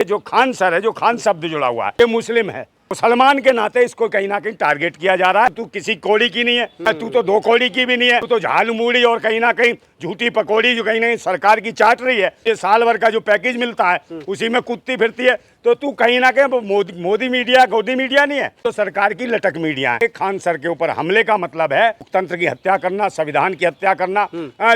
जो खान सर है, जो खान शब्द जुड़ा हुआ है, ये मुस्लिम है। मुसलमान के नाते इसको कहीं ना कहीं टारगेट किया जा रहा है। तू किसी कौड़ी की नहीं है, तू तो 2 कौड़ी की भी नहीं है, तू तो झाल मूड़ी और कहीं ना कहीं झूठी पकौड़ी जो कहीं ना कहीं सरकार की चाट रही है। ये साल भर का जो पैकेज मिलता है उसी में कूदती फिरती है। तो तू कहीं ना कहीं मोदी मीडिया, गोदी मीडिया नहीं है, तो सरकार की लटक मीडिया है। खान सर के ऊपर हमले का मतलब है लोकतंत्र की हत्या करना, संविधान की हत्या करना,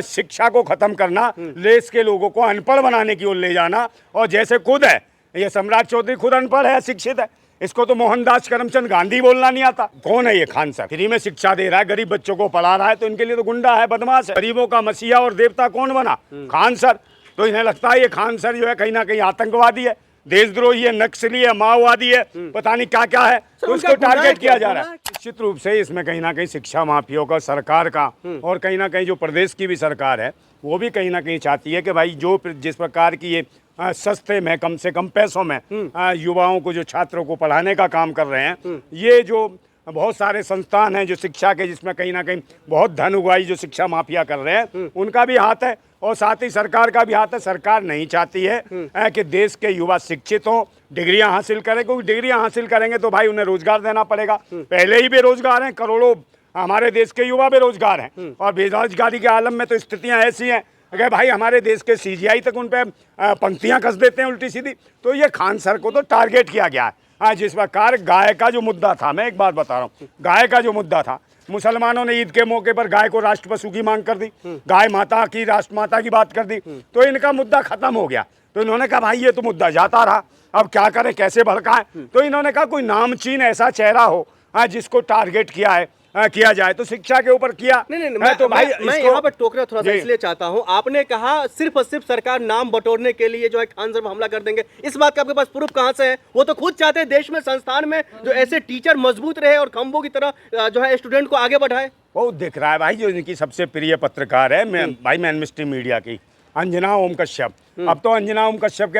शिक्षा को खत्म करना, देश के लोगों को अनपढ़ बनाने की ओर ले जाना। और जैसे खुद है ये सम्राट चौधरी, खुद अनपढ़ है, शिक्षित है, इसको तो मोहनदास करमचंद गांधी बोलना नहीं आता। कौन है ये खान सर? फ्री में शिक्षा दे रहा है, गरीब बच्चों को पढ़ा रहा है, तो इनके लिए तो गुंडा है, बदमाश है। गरीबों का मसीहा और देवता कौन बना? खान सर। तो इन्हें लगता है ये खान सर जो है कहीं ना कहीं आतंकवादी है, देशद्रोही है, नक्सली है, माओवादी है, पता नहीं क्या क्या है, तो उसको टारगेट किया जा रहा है। निश्चित रूप से इसमें कहीं ना कहीं शिक्षा माफियों का, सरकार का, और कहीं ना कहीं जो प्रदेश की भी सरकार है वो भी कहीं ना कहीं चाहती है कि भाई जो जिस प्रकार की ये सस्ते में, कम से कम पैसों में युवाओं को, जो छात्रों को पढ़ाने का काम कर रहे हैं, ये जो बहुत सारे संस्थान हैं जो शिक्षा के, जिसमें कहीं ना कहीं बहुत धन उगाई जो शिक्षा माफिया कर रहे हैं, उनका भी हाथ है और साथ ही सरकार का भी हाथ है। सरकार नहीं चाहती है कि देश के युवा शिक्षित हों, डिग्रियां हासिल करें, क्योंकि डिग्रियां हासिल करेंगे तो भाई उन्हें रोजगार देना पड़ेगा। पहले ही बेरोजगार हैं, करोड़ों हमारे देश के युवा बेरोजगार हैं, और बेरोजगारी के आलम में तो स्थितियां ऐसी हैं अगर भाई हमारे देश के सीजीआई तक उन पर पंक्तियां कस देते हैं उल्टी सीधी। तो ये खान सर को तो टारगेट किया गया है। जिस प्रकार गाय का जो मुद्दा था, मैं एक बात बता रहा हूँ, गाय का जो मुद्दा था, मुसलमानों ने ईद के मौके पर गाय को राष्ट्र पशु की मांग कर दी, गाय माता की, राष्ट्र माता की बात कर दी, तो इनका मुद्दा खत्म हो गया। तो इन्होंने कहा भाई ये तो मुद्दा जाता रहा, अब क्या करें, कैसे भड़काएं। तो इन्होंने कहा कोई नामचीन ऐसा चेहरा हो जिसको टारगेट किया जाए, तो शिक्षा के ऊपर किया। नहीं, तो भाई मैं यहाँ पर टोकना थोड़ा सा इसलिए चाहता हूँ, आपने कहा सिर्फ और सिर्फ सरकार नाम बटोरने के लिए जो है खान सर पर हमला कर देंगे, इस बात का आपके पास प्रूफ कहाँ से है? वो तो खुद चाहते हैं देश में, संस्थान में जो ऐसे टीचर मजबूत रहे और खंभों की तरह जो है स्टूडेंट को आगे बढ़ाए। वो दिख रहा है भाई, जो इनकी सबसे प्रिय पत्रकार है भाई मैन स्ट्रीम मीडिया की, अंजना ओम कश्यप। अब तो अंजना ओम कश्यप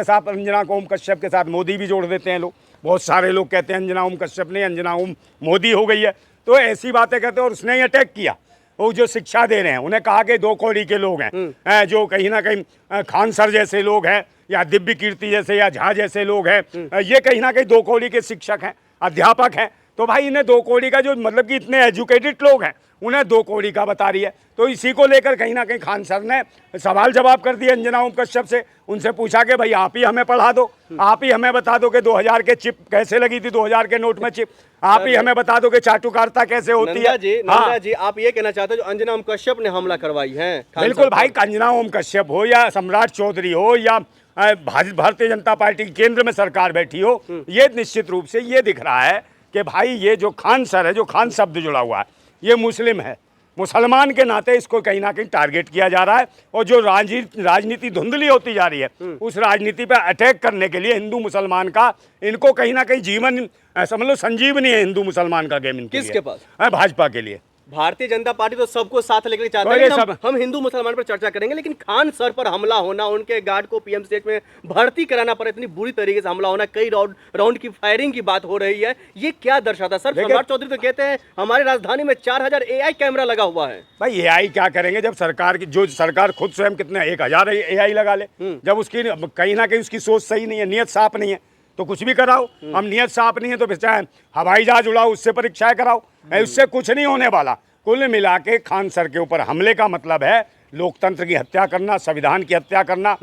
के साथ मोदी भी जोड़ देते हैं लोग। बहुत सारे लोग कहते हैं अंजना ओम कश्यप नहीं, अंजना ओम मोदी हो गई है, तो ऐसी बातें कहते हैं। और उसने अटैक किया, वो जो शिक्षा दे रहे हैं, उन्हें कहा कि 2 कौड़ी के लोग हैं, जो कहीं ना कहीं खान सर जैसे लोग हैं, या दिव्य कीर्ति जैसे, या झा जैसे लोग हैं, ये कहीं ना कहीं 2 कौड़ी के शिक्षक हैं, अध्यापक हैं। तो भाई इन्हें 2 कौड़ी का, जो मतलब कि इतने एजुकेटेड लोग हैं, उन्हें 2 कौड़ी का बता रही है। तो इसी को लेकर कहीं ना कहीं खान सर ने सवाल जवाब कर दिया अंजना ओम कश्यप से। उनसे पूछा कि भाई आप ही हमें पढ़ा दो, आप ही हमें बता दो कि 2000 के चिप कैसे लगी थी, 2000 के नोट में चिप, आप ही हमें बता दो कि चाटुकारिता कैसे होती है। नंदा जी, आप ये कहना चाहते हो जो अंजना ओम कश्यप ने हमला करवाई है? बिल्कुल भाई, अंजना ओम कश्यप हो या सम्राट चौधरी हो या भारतीय जनता पार्टी की केंद्र में सरकार बैठी हो, ये निश्चित रूप से ये दिख रहा है कि भाई ये जो खान सर है, जो खान शब्द जुड़ा हुआ है, ये मुस्लिम है। मुसलमान के नाते इसको कहीं ना कहीं टारगेट किया जा रहा है, और जो राजनीति धुंधली होती जा रही है, उस राजनीति पर अटैक करने के लिए हिंदू मुसलमान का, इनको कहीं ना कहीं जीवन समझ लो संजीवनी है हिंदू मुसलमान का गेम इनके किसके पास? भाजपा के लिए। भारतीय जनता पार्टी तो सबको साथ लेकर चाहते हैं। हम हिंदू मुसलमान पर चर्चा करेंगे, लेकिन खान सर पर हमला होना, उनके गार्ड को पीएमसीएच में भर्ती कराना पड़ा, इतनी बुरी तरीके से हमला होना, कई राउंड की फायरिंग की बात हो रही है, ये क्या दर्शाता? सर सम्राट चौधरी तो कहते हैं हमारी राजधानी में 4000 AI कैमरा लगा हुआ है। भाई AI क्या करेंगे जब सरकार की, जो सरकार खुद स्वयं कितने 1000 AI लगा ले, जब उसकी कहीं ना कहीं उसकी सोच सही नहीं है, नियत साफ नहीं है, तो कुछ भी कराओ। हम नियत साफ नहीं है तो चाहे हवाई जहाज उड़ाओ, उससे परीक्षाएं कराओ, उससे कुछ नहीं होने वाला। कुल मिला के खान सर के ऊपर हमले का मतलब है लोकतंत्र की हत्या करना, संविधान की हत्या करना,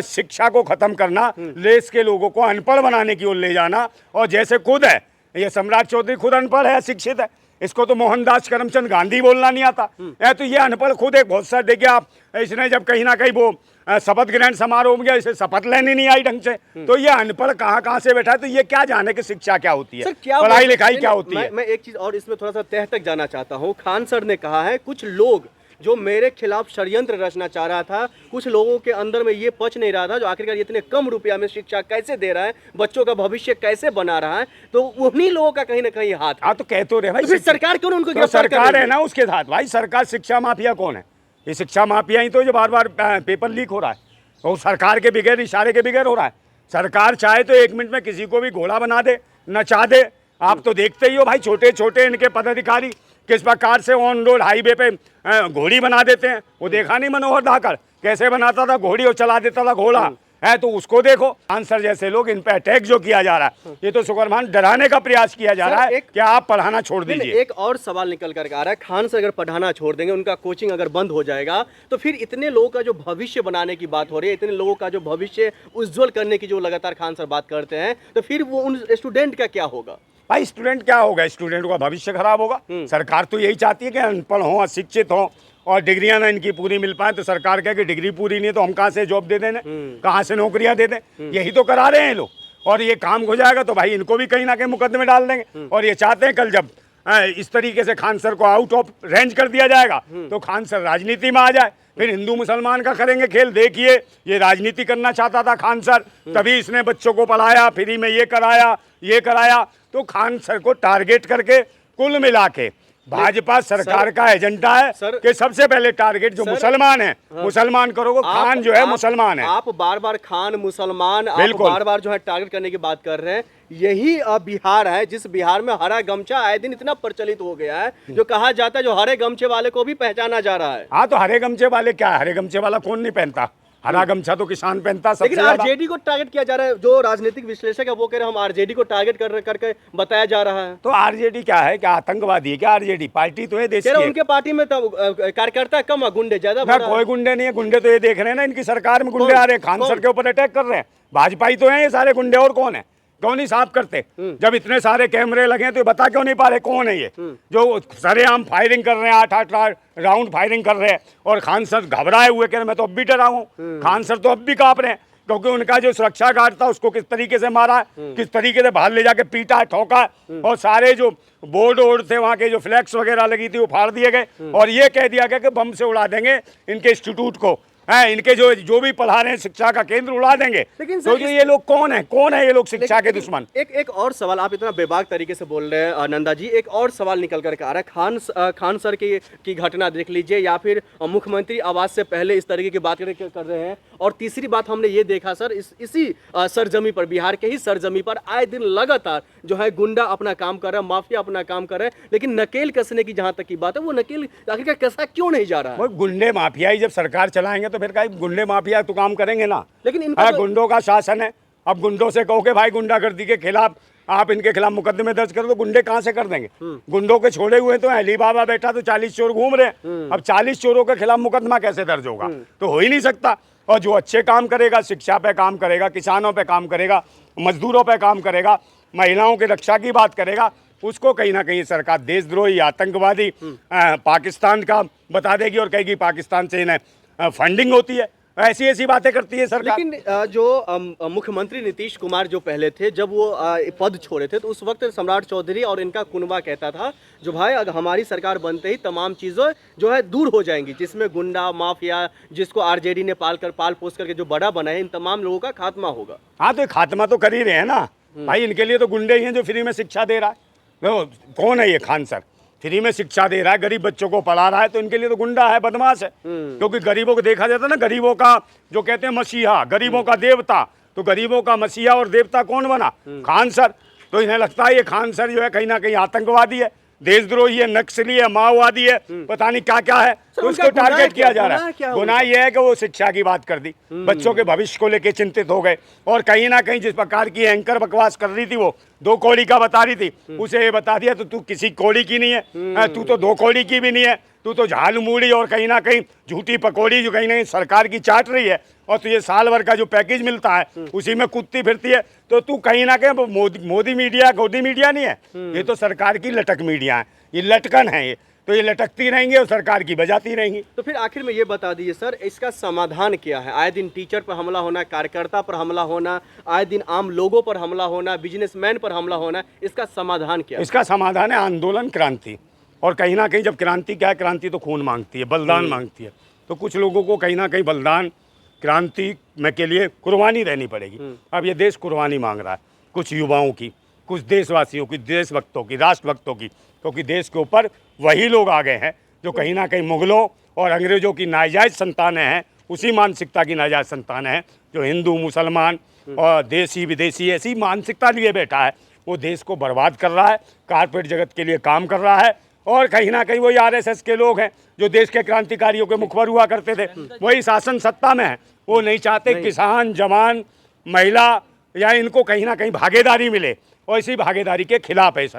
शिक्षा को खत्म करना, देश के लोगों को अनपढ़ बनाने की ओर ले जाना। और जैसे खुद है ये सम्राट चौधरी, खुद अनपढ़ है, शिक्षित है, इसको तो मोहनदास करमचंद गांधी बोलना नहीं आता है, तो ये अनपढ़ खुद एक बहुत सा। देखिए आप, इसने जब कहीं ना कहीं वो शपथ ग्रहण समारोह में गया, इसे शपथ लेनी नहीं आई ढंग से, तो ये अनपढ़ कहाँ से बैठा है, तो ये क्या जाने कि शिक्षा क्या होती है, पढ़ाई लिखाई क्या होती है। मैं एक चीज और इसमें थोड़ा सा तह तक जाना चाहता हूँ। खान सर ने कहा है कुछ लोग जो मेरे खिलाफ षड्यंत्र रचना चाह रहा था, कुछ लोगों के अंदर में ये पच नहीं रहा था, जो आखिरकार इतने कम रुपया में शिक्षा कैसे दे रहा है, बच्चों का भविष्य कैसे बना रहा है, तो उन्हीं लोगों का कहीं ना कहीं हाथ। हाँ तो कह तो रहे भाई, तो फिर सरकार क्यों उनको गिरफ्तार कर रही है? सरकार है ना उसके साथ। भाई सरकार, शिक्षा माफिया कौन है? ये शिक्षा माफिया ही तो जो बार बार पेपर लीक हो रहा है, और सरकार के बगैर, इशारे के बगैर हो रहा है। सरकार चाहे तो 1 मिनट में किसी को भी घोड़ा बना दे, नचा दे। आप तो देखते ही हो भाई, छोटे छोटे इनके पदाधिकारी किस प्रकार से ऑन रोड हाईवे पे घोड़ी बना देते हैं। वो देखा नहीं मनोहर धाकड़ कैसे बनाता था घोड़ी और चला देता था घोड़ा, है तो उसको देखो। खान सर जैसे लोग, इन पे अटैक जो किया जा रहा है, ये तो शुक्रमान डराने का प्रयास किया जा रहा है कि आप पढ़ाना छोड़ दीजिए। एक और सवाल निकल कर आ रहा है, खान सर अगर पढ़ाना छोड़ देंगे, उनका कोचिंग अगर बंद हो जाएगा, तो फिर इतने लोगों का जो भविष्य बनाने की बात हो रही है, इतने लोगों का जो भविष्य उज्जवल करने की जो लगातार खान सर बात करते हैं, तो फिर वो उन स्टूडेंट का क्या होगा? भाई स्टूडेंट क्या होगा, स्टूडेंट का भविष्य खराब होगा। सरकार तो यही चाहती है कि अनपढ़ हो, अशिक्षित हो और डिग्रियां ना इनकी पूरी मिल पाए। तो सरकार कहे कि डिग्री पूरी नहीं तो हम कहाँ से जॉब दे दें, कहाँ से नौकरियां दे दें, यही तो करा रहे हैं लोग। और ये काम हो जाएगा तो भाई इनको भी कहीं ना कहीं मुकदमे डाल देंगे। और ये चाहते हैं कल जब इस तरीके से खान सर को आउट ऑफ रेंज कर दिया जाएगा तो खान सर राजनीति में आ जाए, फिर हिंदू मुसलमान का करेंगे खेल। देखिए ये राजनीति करना चाहता था खान सर, तभी इसने बच्चों को पढ़ाया, फ्री में ये कराया। तो खान सर को टारगेट करके कुल मिला के भाजपा सरकार का एजेंडा है कि सबसे पहले टारगेट जो मुसलमान है, मुसलमान करोगे। खान जो है मुसलमान है। आप बार बार खान मुसलमान, आप बार बार जो है टारगेट करने की बात कर रहे हैं। यही बिहार है जिस बिहार में हरा गमछा आए दिन इतना प्रचलित हो गया है, जो कहा जाता है जो हरे गमछे वाले को भी पहचाना जा रहा है। हाँ तो हरे गमछे वाले क्या है, हरे गमछे वाला कौन नहीं पहनता, हरा गमछा तो किसान पहनता सबसे लेकिन आरजेडी को टारगेट किया जा रहा है। जो राजनीतिक विश्लेषक है वो कह रहे हैं हम आरजेडी को टारगेट करके बताया जा रहा है। तो आरजेडी क्या है, क्या आतंकवादी है क्या आरजेडी? पार्टी तो है देश की। उनके पार्टी में तो कार्यकर्ता कम है, गुंडे ज्यादा। कोई गुंडे नहीं है, गुंडे तो ये देख रहे हैं ना, इनकी सरकार में गुंडे आ रहे हैं, खान सर के ऊपर अटैक कर रहे हैं। भाजपा ही तो है ये सारे गुंडे, और कौन है? क्यों नहीं साफ करते? जब इतने सारे कैमरे लगे तो बता क्यों नहीं पा रहे कौन है ये जो सरेआम फायरिंग कर रहे हैं, 8-8 राउंड फायरिंग कर रहे हैं। और खान सर घबराए हुए कह रहे मैं तो अब भी डरा हूँ। खान सर तो अब भी कांप रहे हैं क्योंकि उनका जो सुरक्षा गार्ड था उसको किस तरीके से मारा, किस तरीके से बाहर ले जाके पीटा, ठोका, और सारे जो बोर्ड वोर्ड थे वहाँ के जो फ्लैक्स वगैरह लगी थी वो फाड़ दिए गए। और ये कह दिया गया कि बम से उड़ा देंगे इनके इंस्टीट्यूट को, है इनके जो भी पढ़ा रहे हैं शिक्षा का केंद्र उड़ा देंगे। लेकिन तो ये लोग कौन है ये लोग शिक्षा के दुश्मन। एक और सवाल, आप इतना बेबाक तरीके से बोल रहे हैं नंदा जी, एक और सवाल निकल करके आ रहा है। खान सर की घटना देख लीजिए, या फिर मुख्यमंत्री आवास से पहले इस तरीके की बात कर रहे हैं। और तीसरी बात हमने ये देखा सर, इसी सरजमी पर, बिहार के ही सरजमी पर आए दिन लगातार जो है गुंडा अपना काम कर रहा है, माफिया अपना काम कर रहा है। लेकिन नकेल कसने की जहां तक की बात है, वो नकेल आखिरकार कसा क्यों नहीं जा रहा है? गुंडे माफिया ही जब सरकार चलाएंगे तो फिर कहीं गुंडे माफिया तो काम करेंगे ना। लेकिन इनका गुंडों का शासन है। अब गुंडों से कहो कि भाई गुंडागर्दी के खिलाफ आप इनके खिलाफ मुकदमे दर्ज करो तो गुंडे कहां से कर देंगे? गुंडों के छोड़े हुए तो अली बाबा बैठा तो 40 चोर घूम रहे हैं। अब 40 चोरों के खिलाफ मुकदमा कैसे दर्ज होगा? तो हो ही नहीं सकता। और जो अच्छे काम करेगा, शिक्षा पे काम करेगा, किसानों पे काम करेगा, मजदूरों पे काम करेगा, महिलाओं की रक्षा की बात करेगा, उसको कहीं ना कहीं सरकार देशद्रोही, आतंकवादी, पाकिस्तान का बता देगी और कहेगी पाकिस्तान से इन्हें फंडिंग होती है। ऐसी बातें करती है सरकार। लेकिन जो मुख्यमंत्री नीतीश कुमार जो पहले थे, जब वो पद छोड़े थे, तो उस वक्त सम्राट चौधरी और इनका कुनबा कहता था जो भाई अगर हमारी सरकार बनते ही तमाम चीज़ें जो है दूर हो जाएंगी, जिसमें गुंडा माफिया जिसको आरजेडी ने पाल पोस करके जो बड़ा बना है, इन तमाम लोगों का खात्मा होगा। हाँ तो खात्मा तो कर ही रहे हैं ना भाई। इनके लिए तो गुंडे ही हैं जो फ्री में शिक्षा दे रहा है। कौन है ये खान सर? फ्री में शिक्षा दे रहा है, गरीब बच्चों को पढ़ा रहा है, तो इनके लिए तो गुंडा है, बदमाश है। क्योंकि गरीबों को देखा जाता है ना, गरीबों का जो कहते हैं मसीहा, गरीबों का देवता, तो गरीबों का मसीहा और देवता कौन बना? खान सर। तो इन्हें लगता है ये खान सर जो है कहीं ना कहीं आतंकवादी है, देशद्रोही है, नक्सली है, माओवादी है, पता नहीं क्या क्या है। तो उसको टारगेट किया जा रहा है। गुनाह यह है कि वो शिक्षा की बात कर दी, बच्चों के भविष्य को लेकर चिंतित हो गए। और कहीं ना कहीं जिस प्रकार की एंकर बकवास कर रही थी, वो 2 कौड़ी का बता रही थी, उसे ये बता दिया तो तू किसी कौड़ी की नहीं है, तू तो 2 कौड़ी की भी नहीं है, तू तो झाल मूड़ी और कहीं ना कहीं झूठी पकौड़ी जो कहीं ना कहीं सरकार की चाट रही है। और तुझे साल भर का जो पैकेज मिलता है उसी में कूदती फिरती है। तो तू कहीं ना कहीं मोदी मीडिया, गोदी मीडिया नहीं है, ये तो सरकार की लटक मीडिया है, ये लटकन है। ये तो ये लटकती रहेंगी और सरकार की बजाती रहेंगी। तो फिर आखिर में ये बता दीजिए सर, इसका समाधान क्या है? आए दिन टीचर पर हमला होना, कार्यकर्ता पर हमला होना, आए दिन आम लोगों पर हमला होना, बिजनेसमैन पर हमला होना, इसका समाधान क्या है? इसका समाधान है आंदोलन, क्रांति। और कहीं ना कहीं जब क्रांति क्या है, क्रांति तो खून मांगती है, बलिदान मांगती है। तो कुछ लोगों को कहीं ना कहीं बलिदान, क्रांति में के लिए कुर्बानी रहनी पड़ेगी। अब ये देश कुर्बानी मांग रहा है, कुछ युवाओं की, कुछ देशवासियों की, देशभक्तों की, राष्ट्रभक्तों की। क्योंकि देश के ऊपर वही लोग आ गए हैं जो कहीं ना कहीं मुगलों और अंग्रेज़ों की नाजायज़ संतानें हैं, उसी मानसिकता की नाजायज़ संतानें हैं जो हिंदू, मुसलमान और देसी विदेशी ऐसी मानसिकता लिए बैठा है। वो देश को बर्बाद कर रहा है, कारपोरेट जगत के लिए काम कर रहा है। और कहीं ना कहीं वही आरएसएस के लोग हैं जो देश के क्रांतिकारियों के मुखबर हुआ करते थे, वही शासन सत्ता में है, वो नहीं चाहते किसान, जवान, महिला या इनको कहीं ना कहीं भागीदारी मिले, और इसी भागीदारी के खिलाफ है सर।